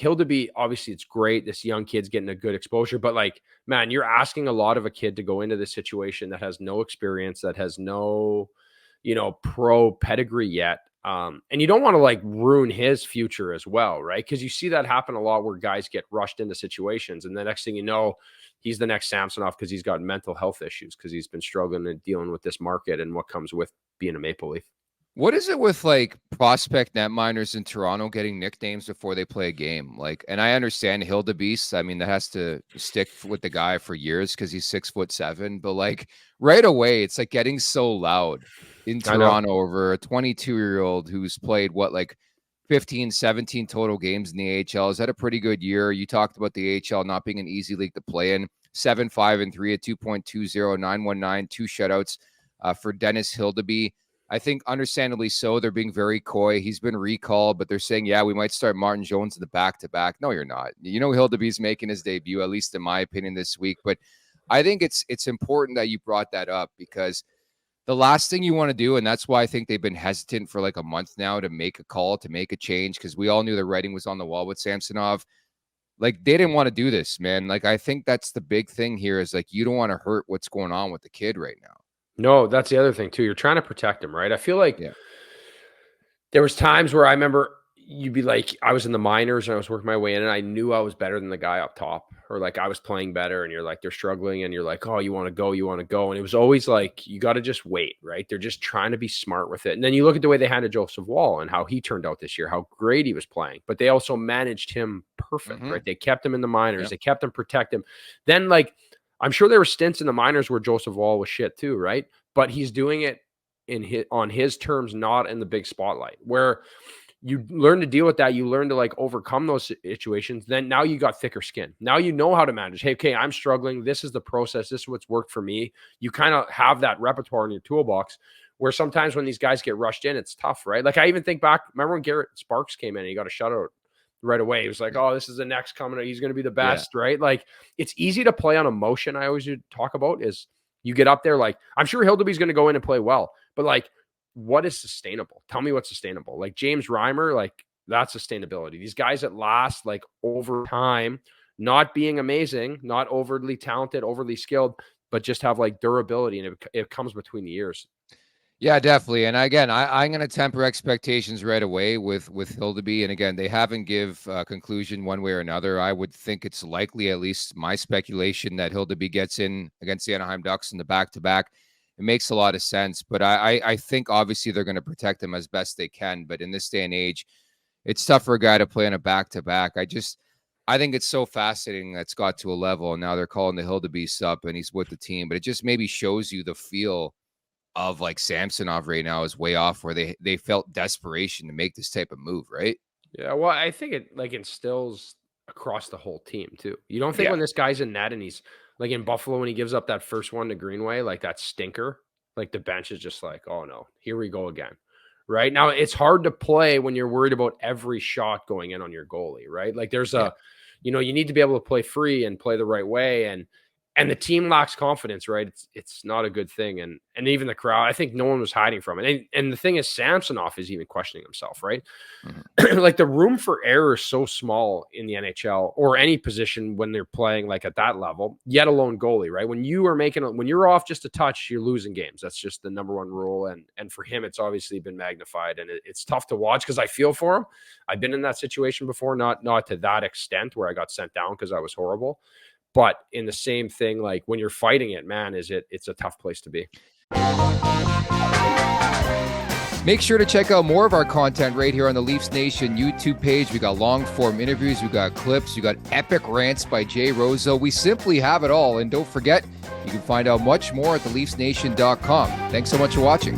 Hildeby, obviously it's great. This young kid's getting a good exposure, but like, man, you're asking a lot of a kid to go into this situation that has no experience, that has no, pro pedigree yet. And you don't want to like ruin his future as well, right? Because you see that happen a lot where guys get rushed into situations, and the next thing you know, he's the next Samsonov because he's got mental health issues because he's been struggling and dealing with this market and what comes with being a Maple Leaf. What is it with like prospect netminders in Toronto getting nicknames before they play a game? Like, and I understand Hildeby. I mean, that has to stick with the guy for years because he's 6'7", but like right away, it's like getting so loud in Toronto over a 22-year-old who's played like 15, 17 total games in the AHL. Has had a pretty good year. You talked about the AHL not being an easy league to play in. 7-5-3 at 2.20, 919, 2 shutouts for Dennis Hildeby. I think understandably so. They're being very coy. He's been recalled, but they're saying, yeah, we might start Martin Jones in the back-to-back. No, you're not. Hildeby's making his debut, at least in my opinion, this week. But I think it's important that you brought that up because the last thing you want to do, and that's why I think they've been hesitant for like a month now to make a call, to make a change, because we all knew the writing was on the wall with Samsonov. Like, they didn't want to do this, man. Like, I think that's the big thing here is like you don't want to hurt what's going on with the kid right now. No, that's the other thing too. You're trying to protect him, right? I feel like there was times where I remember you'd be like, I was in the minors and I was working my way in and I knew I was better than the guy up top, or like I was playing better and you're like, they're struggling and you're like, oh, you want to go. And it was always like, you got to just wait, right? They're just trying to be smart with it. And then you look at the way they handled Joseph Wall and how he turned out this year, how great he was playing, but they also managed him perfect, right? They kept him in the minors. They kept him, protect him. Then like, I'm sure there were stints in the minors where Joseph Wall was shit too, right? But he's doing it on his terms, not in the big spotlight, where you learn to deal with that. You learn to like overcome those situations. Then now you got thicker skin. Now you know how to manage. Hey, okay, I'm struggling. This is the process. This is what's worked for me. You kind of have that repertoire in your toolbox where sometimes when these guys get rushed in, it's tough, right? Like I even think back, remember when Garrett Sparks came in and he got a shutout right away. He was like, oh, this is the next coming. He's going to be the best, right? Like it's easy to play on emotion. I always talk about is you get up there. Like I'm sure Hildeby's going to go in and play well, but like what is sustainable? Tell me what's sustainable. Like James Reimer, like that's sustainability. These guys that last like over time, not being amazing, not overly talented, overly skilled, but just have like durability and it comes between the years. Yeah, definitely. And again, I'm going to temper expectations right away with Hildeby. And again, they haven't give a conclusion one way or another. I would think it's likely, at least my speculation, that Hildeby gets in against the Anaheim Ducks in the back-to-back. It makes a lot of sense. But I think obviously they're going to protect him as best they can. But in this day and age, it's tough for a guy to play on a back-to-back. I think it's so fascinating that's got to a level. And now they're calling the Hildeby up and he's with the team. But it just maybe shows you the feel of like Samsonov right now is way off, where they felt desperation to make this type of move, right? Yeah, well, I think it like instills across the whole team too. You don't think when this guy's in net and he's like in Buffalo when he gives up that first one to Greenway, like that stinker, like the bench is just like, oh no, here we go again. Right now, it's hard to play when you're worried about every shot going in on your goalie, right? Like there's you need to be able to play free and play the right way, and the team lacks confidence, right? It's not a good thing. And even the crowd, I think no one was hiding from it. And the thing is, Samsonov is even questioning himself, right? Mm-hmm. Like the room for error is so small in the NHL or any position when they're playing like at that level, yet alone goalie, right? When you're off just a touch, you're losing games. That's just the number one rule. And for him, it's obviously been magnified, and it's tough to watch because I feel for him. I've been in that situation before, not to that extent where I got sent down because I was horrible. But in the same thing, like when you're fighting it, man, it's a tough place to be. Make sure to check out more of our content right here on the Leafs Nation YouTube page. We got long form interviews, we got clips, we got epic rants by Jay Roseau. We simply have it all. And don't forget, you can find out much more at theleafsnation.com. Thanks so much for watching.